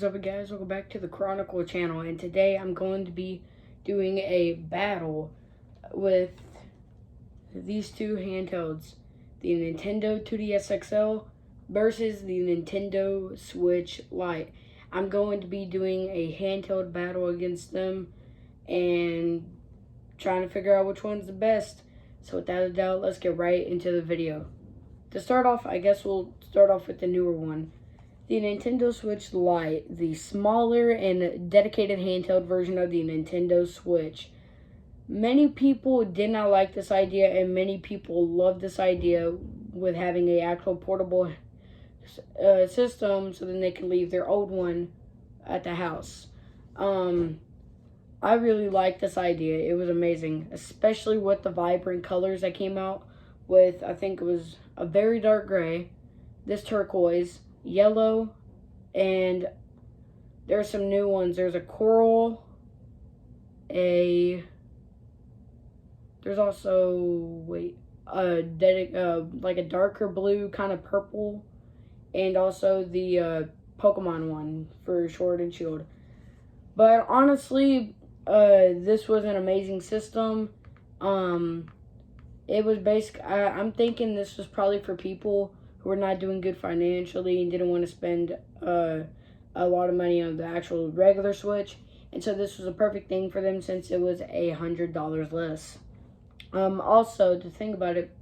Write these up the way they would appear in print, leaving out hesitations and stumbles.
up guys, welcome back to the Chronicle channel, and today I'm going to be doing a battle with these two handhelds, the Nintendo 2DS XL versus the Nintendo Switch Lite. I'm going to be doing a handheld battle against them and trying to figure out which one's the best. So without a doubt, let's get right into the video. To start off, I guess we'll start off with the newer one. The Nintendo Switch Lite, the smaller and dedicated handheld version of the Nintendo Switch. Many people did not like this idea, and many people love this idea with having an actual portable system so then they can leave their old one at the house. I really like this idea. It was amazing, especially with the vibrant colors that came out with. I think it was a very dark gray, this turquoise, yellow, and there's some new ones. There's a coral, there's also like a darker blue, kind of purple, and also the Pokemon one for Sword and Shield. But honestly, this was an amazing system. It was I'm thinking this was probably for people who were not doing good financially and didn't want to spend a lot of money on the actual regular Switch. And so this was a perfect thing for them since it was $100 less. Also, the thing about it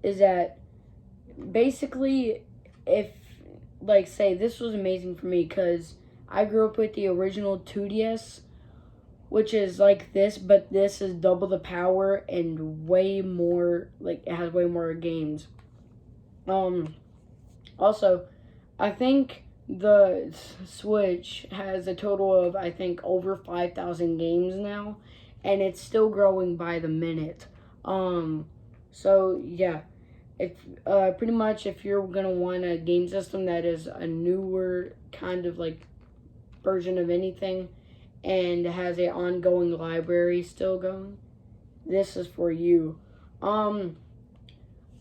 is that basically, if, like, say, this was amazing for me because I grew up with the original 2DS, which is like this, but this is double the power and way more, like, it has way more games. Also, I think the Switch has a total of, I think, over 5,000 games now, and it's still growing by the minute. So yeah, if pretty much if you're gonna want a game system that is a newer kind of like version of anything and has an ongoing library still going, this is for you.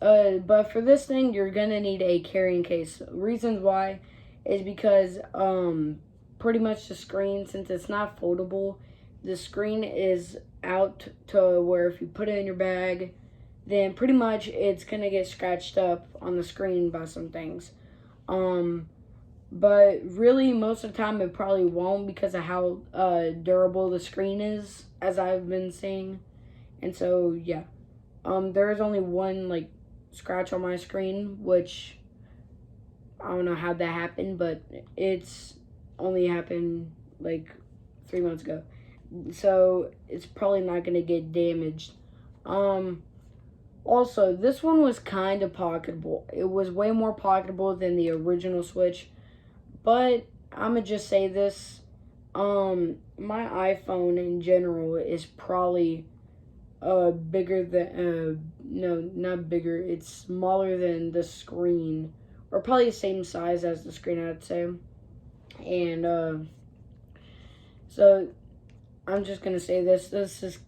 But for this thing, you're gonna need a carrying case. Reasons why is because pretty much the screen, since it's not foldable, the screen is out to where if you put it in your bag, then pretty much it's gonna get scratched up on the screen by some things. But really, most of the time, it probably won't because of how durable the screen is, as I've been seeing. And so, yeah. There is only one, like, scratch on my screen, which I don't know how that happened, but it's only happened, like, 3 months ago. So, it's probably not going to get damaged. Also, this one was kind of pocketable. It was way more pocketable than the original Switch. But I'm going to just say this. My iPhone in general is probably bigger than, no, not bigger. It's smaller than the screen. Or probably the same size as the screen, I'd say. And, so, I'm just going to say this. This is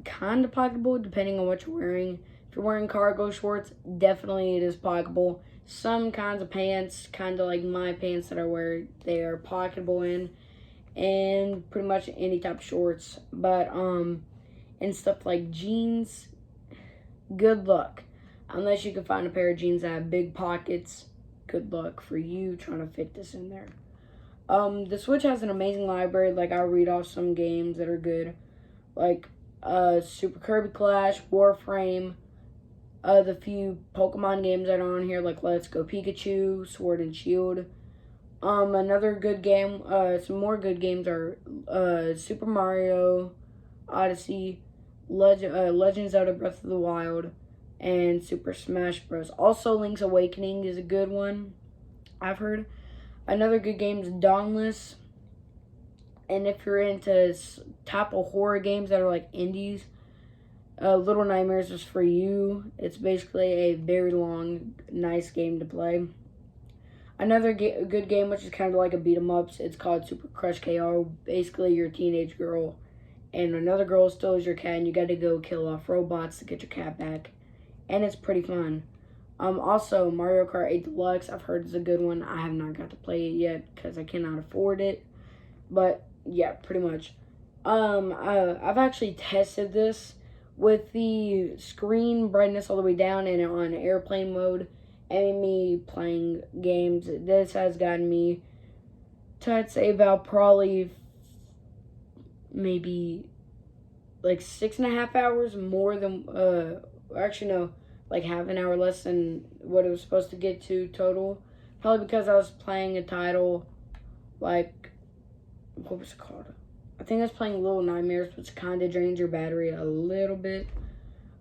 kind of pocketable depending on what you're wearing. If you're wearing cargo shorts, definitely it is pocketable. Some kinds of pants, kind of like my pants that I wear, they are pocketable in. And pretty much any type of shorts. But, and stuff like jeans, good luck. Unless you can find a pair of jeans that have big pockets, good luck for you trying to fit this in there. The Switch has an amazing library. Like, I'll read off some games that are good. Like, Super Kirby Clash, Warframe, the few Pokemon games that are on here, like Let's Go Pikachu, Sword and Shield. Another good game, some more good games are Super Mario Odyssey, Legend of Zelda Breath of the Wild, and Super Smash Bros. Also, Link's Awakening is a good one, I've heard. Another good game is Dauntless. And if you're into type of horror games that are like indies, Little Nightmares is for you. It's basically a very long, nice game to play. Another good game, which is kind of like a beat 'em ups, it's called Super Crush KR. Basically, you're a teenage girl, and another girl steals your cat, and you got to go kill off robots to get your cat back. And it's pretty fun. Also, Mario Kart 8 Deluxe, I've heard is a good one. I have not got to play it yet because I cannot afford it. But, yeah, pretty much. I've actually tested this with the screen brightness all the way down and on airplane mode and me playing games. This has gotten me to, I'd say, about probably maybe like 6.5 hours more than, actually, no, like half an hour less than what it was supposed to get to total. Probably because I was playing a title like, what was it called? I think I was playing Little Nightmares, which kind of drains your battery a little bit.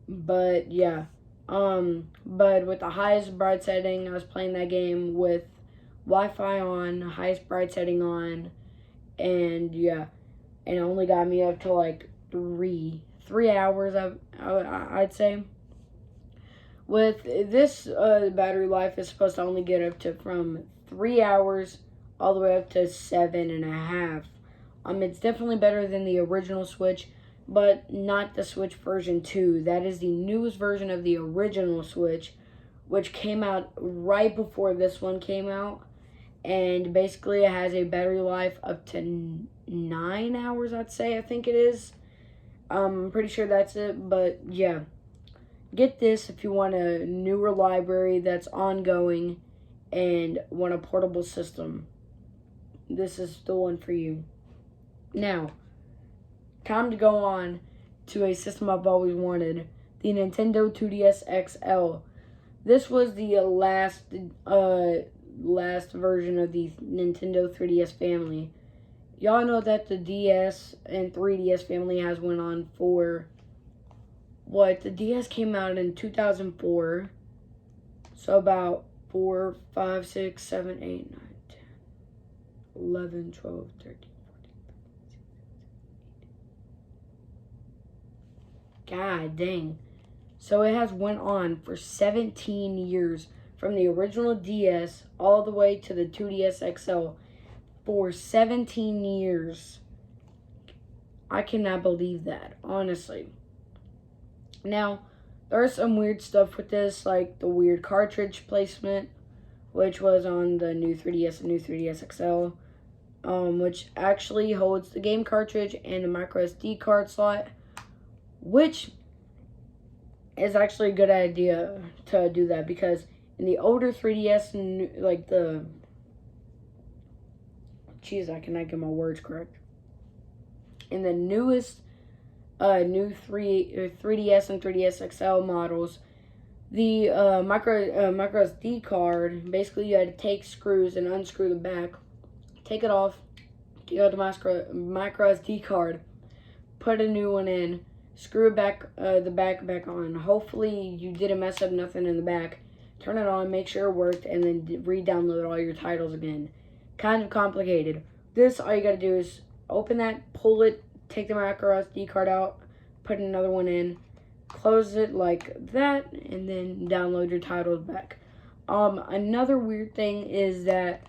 But yeah, but with the highest bright setting, I was playing that game with Wi-Fi on, highest bright setting on, and yeah, and it only got me up to like three hours. I'd say. With this, battery life is supposed to only get up to from 3 hours all the way up to 7.5. It's definitely better than the original Switch, but not the Switch version 2. That is the newest version of the original Switch, which came out right before this one came out. And basically it has a battery life up to 9 hours, I'd say. I think it is. I'm pretty sure that's it, but yeah. Get this if you want a newer library that's ongoing and want a portable system. This is the one for you. Now, time to go on to a system I've always wanted, the Nintendo 2DS XL. This was the last version of the Nintendo 3DS family. Y'all know that the DS and 3DS family has went on for what? The DS came out in 2004. So about 4, 5, 6, 7, 8, 9, 10, 11, 12, 13, 14. God dang. So it has went on for 17 years from the original DS all the way to the 2DS XL for 17 years. I cannot believe that, honestly. Now, there's some weird stuff with this, like the weird cartridge placement, which was on the new 3DS and new 3DS XL, which actually holds the game cartridge and the micro SD card slot, which is actually a good idea to do that because in the older 3DS and like the, jeez, I cannot get my words correct. In the newest new 3DS and 3DS XL models, the micro SD card, basically you had to take screws and unscrew the back, take it off, take out the micro SD card, put a new one in, screw it back, the back on. Hopefully you didn't mess up nothing in the back. Turn it on, make sure it worked, and then re-download all your titles again. Kind of complicated. This, all you gotta do is open that, pull it, take the micro SD card out, put another one in, close it like that, and then download your titles back. Another weird thing is that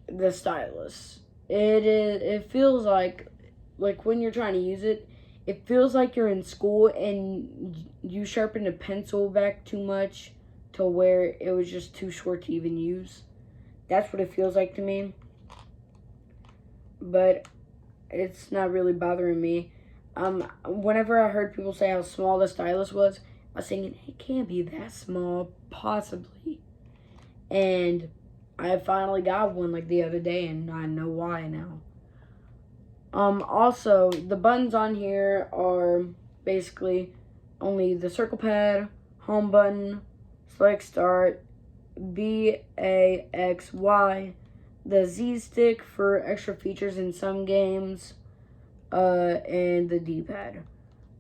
the stylus. It feels like when you're trying to use it, it feels like you're in school and you sharpened a pencil back too much to where it was just too short to even use. That's what it feels like to me. But it's not really bothering me. Whenever I heard people say how small the stylus was, I was thinking, it can't be that small, possibly. And I finally got one like the other day, and I know why now. Also, the buttons on here are basically only the circle pad, home button, select start, B, A, X, Y, the Z stick for extra features in some games, and the D-pad.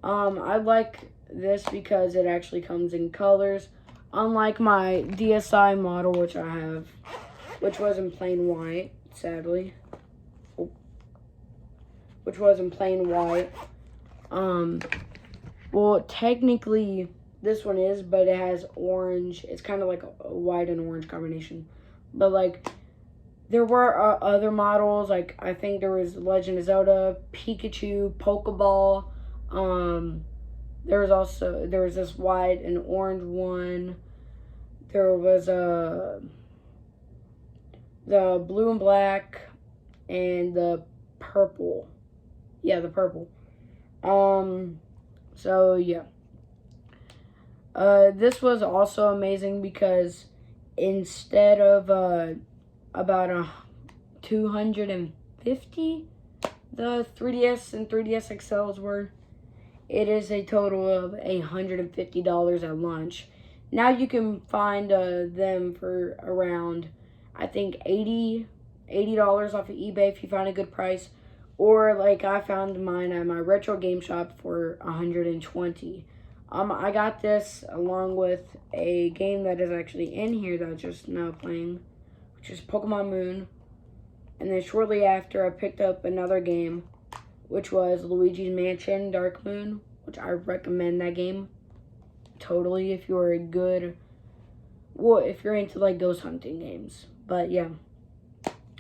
I like this because it actually comes in colors, unlike my DSi model, which I have, which was in plain white, sadly. Which was in plain white. Well, technically, this one is, but it has orange. It's kind of like a white and orange combination. But, like, there were other models. Like, I think there was Legend of Zelda, Pikachu, Pokeball, There was this white and orange one. There was the blue and black and the purple. Yeah, the purple. So yeah. This was also amazing because instead of about 250 the 3DS and 3DS XLs were, it is a total of $150 at launch. Now you can find them for around, I think, $80 off of eBay if you find a good price, or like I found mine at my retro game shop for 120. I got this along with a game that is actually in here that I just now playing, which is Pokemon Moon. And then shortly after, I picked up another game, which was Luigi's Mansion Dark Moon, which I recommend that game totally if you're if you're into like ghost hunting games. But yeah,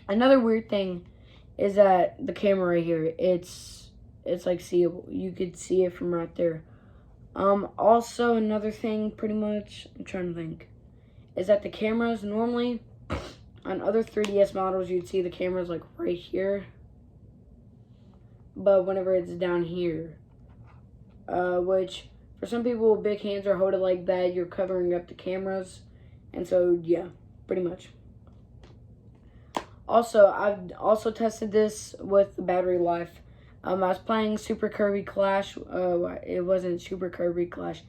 another weird thing is that the camera right here, it's like seeable. You could see it from right there. Also another thing, pretty much, I'm trying to think, is that the cameras normally on other 3DS models, you'd see the cameras like right here, but whenever it's down here, which for some people with big hands or hold it like that, you're covering up the cameras, and so yeah, pretty much. Also, I've also tested this with the battery life. I was playing Super Kirby Clash. It wasn't Super Kirby Clash,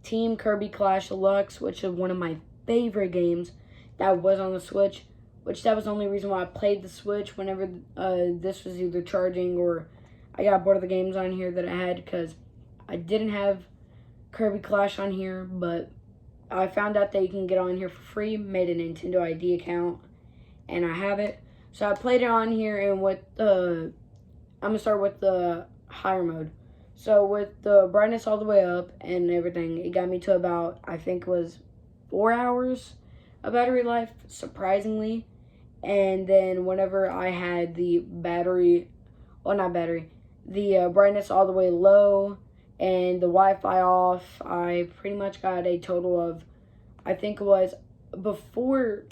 Team Kirby Clash Deluxe, which is one of my favorite games that was on the Switch. Which that was the only reason why I played the Switch whenever this was either charging or I got bored of the games on here that I had, because I didn't have Kirby Clash on here, but I found out that you can get on here for free, made a Nintendo ID account, and I have it. So I played it on here, and with I'm going to start with the higher mode. So with the brightness all the way up and everything, it got me to about, I think it was 4 hours of battery life, surprisingly. And then whenever I had the battery, well, not battery, the brightness all the way low and the Wi-Fi off, I pretty much got a total of, I think it was before,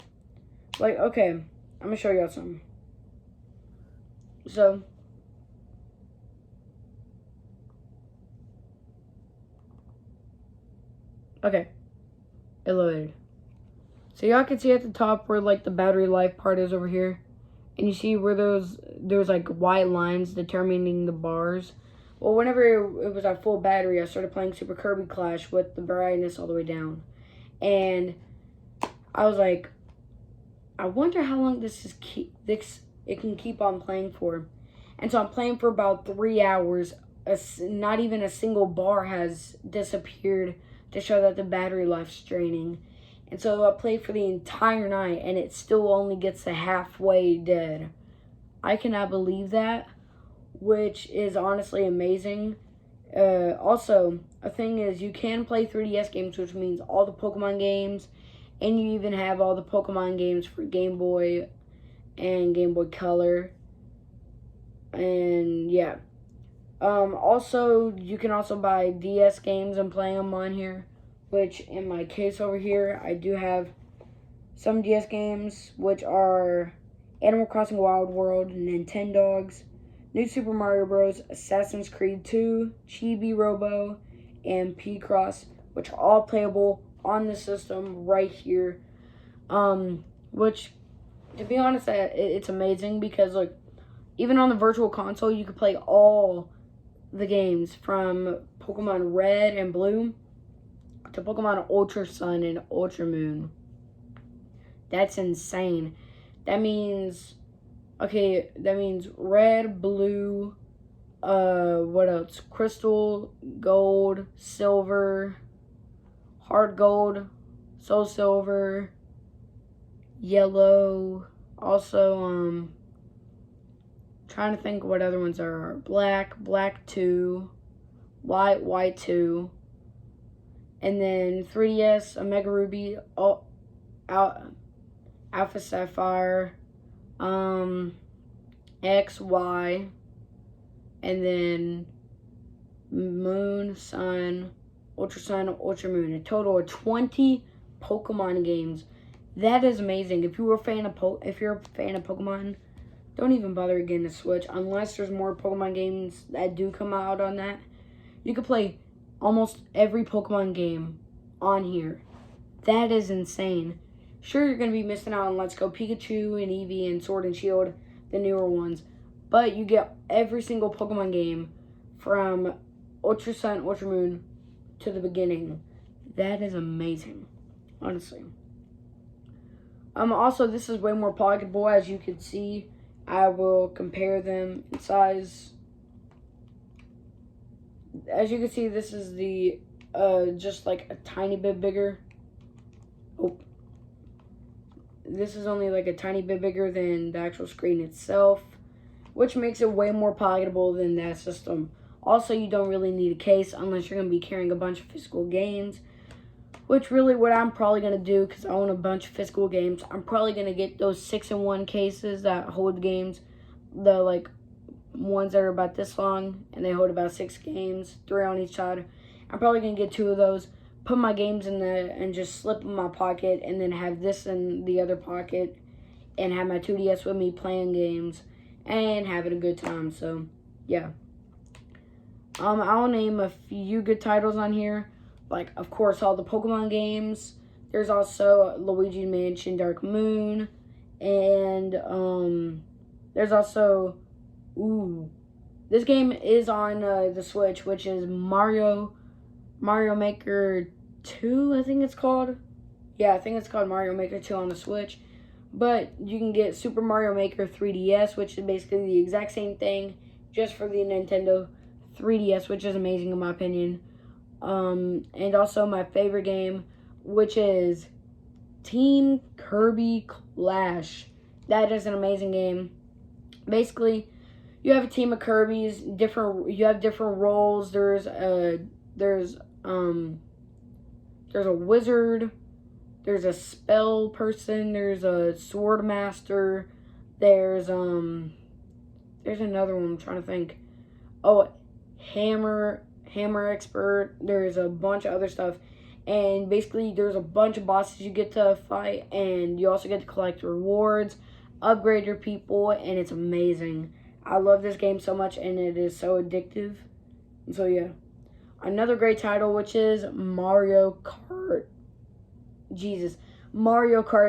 like, okay, I'm going to show y'all something. So, okay, it loaded. So y'all can see at the top where like the battery life part is over here. And you see where there's like white lines determining the bars. Well, whenever it was at full battery, I started playing Super Kirby Clash with the brightness all the way down. And I was like, I wonder how long it can keep on playing for. And so I'm playing for about 3 hours. Not even a single bar has disappeared to show that the battery life's draining. And so I played for the entire night, and it still only gets to halfway dead. I cannot believe that, which is honestly amazing. Also, a thing is, you can play 3DS games, which means all the Pokemon games, and you even have all the Pokemon games for Game Boy and Game Boy Color. And yeah. Also, you can also buy DS games and play them on here. Which, in my case over here, I do have some DS games, which are Animal Crossing Wild World, Nintendogs, New Super Mario Bros., Assassin's Creed 2, Chibi Robo, and P-Cross, which are all playable on the system right here. Which, to be honest, it's amazing because, like, even on the Virtual Console, you can play all the games from Pokemon Red and Blue to Pokemon Ultra Sun and Ultra Moon. That's insane. That means red, blue, what else? Crystal, gold, silver, hard gold, soul silver, yellow. Also, trying to think what other ones there are. Black 2, white 2. And then 3DS, Omega Ruby, Alpha Sapphire, X, Y, and then Moon, Sun, Ultra Moon. A total of 20 Pokemon games. That is amazing. If you're a fan of Pokemon, don't even bother getting a Switch unless there's more Pokemon games that do come out on that. You could play almost every Pokemon game on here. That is insane. Sure, you're going to be missing out on Let's Go Pikachu and Eevee and Sword and Shield, the newer ones. But you get every single Pokemon game from Ultra Sun, Ultra Moon to the beginning. That is amazing, honestly. Also, this is way more pocketable, as you can see. I will compare them in size. As you can see, this is the just like a tiny bit bigger. Oh, this is only like a tiny bit bigger than the actual screen itself, which makes it way more pocketable than that system. Also, you don't really need a case unless you're going to be carrying a bunch of physical games, which really what I'm probably going to do, because I own a bunch of physical games, I'm probably going to get those 6-in-1 cases that hold games, the like ones that are about this long, and they hold about 6 games, 3 on each side. I'm probably going to get 2 of those, put my games in there, and just slip in my pocket, and then have this in the other pocket, and have my 2DS with me playing games, and having a good time. So, yeah. I'll name a few good titles on here. Like, of course, all the Pokemon games. There's also Luigi Mansion Dark Moon. And, there's also, this game is on the Switch, which is Mario Maker 2, I think it's called. Yeah, I think it's called Mario Maker 2 on the Switch. But you can get Super Mario Maker 3DS, which is basically the exact same thing, just for the Nintendo 3DS, which is amazing in my opinion. And also my favorite game, which is Team Kirby Clash. That is an amazing game. Basically, you have a team of Kirby's. You have different roles. There's a wizard. There's a spell person. There's a sword master. There's another one I'm trying to think. Oh, hammer expert. There's a bunch of other stuff, and basically there's a bunch of bosses you get to fight, and you also get to collect rewards, upgrade your people, and it's amazing. I love this game so much, and it is so addictive. So yeah, another great title, which is Mario Kart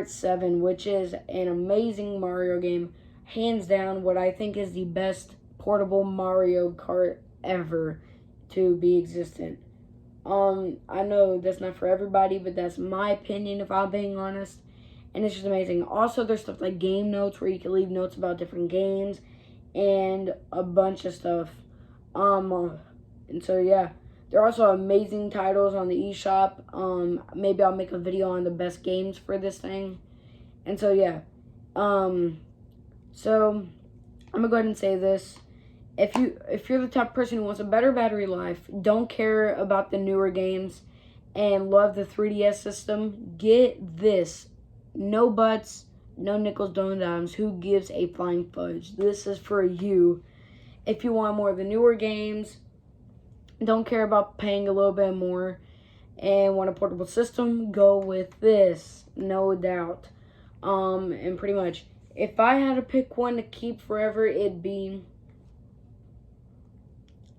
7, which is an amazing Mario game, hands down what I think is the best portable Mario Kart ever to be existent. I know that's not for everybody, but that's my opinion if I'm being honest, and it's just amazing. Also, there's stuff like game notes where you can leave notes about different games and a bunch of stuff. And so yeah, there are also amazing titles on the eShop. Maybe I'll make a video on the best games for this thing. And so yeah, so I'm gonna go ahead and say this. If you're the type of person who wants a better battery life, don't care about the newer games, and love the 3DS system, get this. No buts, no nickels, no dimes. Who gives a flying fudge? This is for you. If you want more of the newer games, don't care about paying a little bit more, and want a portable system, go with this, no doubt. And pretty much, if I had to pick one to keep forever, it'd be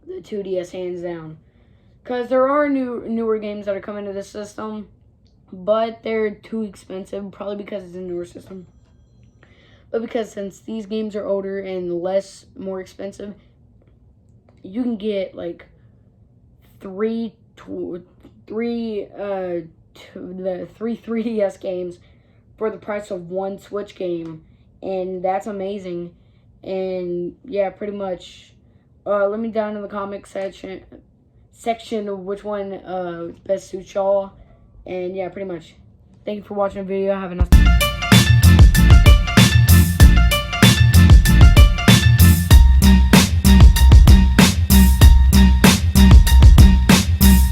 the 2DS, hands down. Because there are newer games that are coming to this system, but they're too expensive, probably because it's a newer system. But because since these games are older and more expensive, you can get like three 3DS games for the price of one Switch game, and that's amazing. And yeah, pretty much. Let me down in the comment section of which one best suits y'all. And yeah, pretty much. Thank you for watching the video. Have a nice day.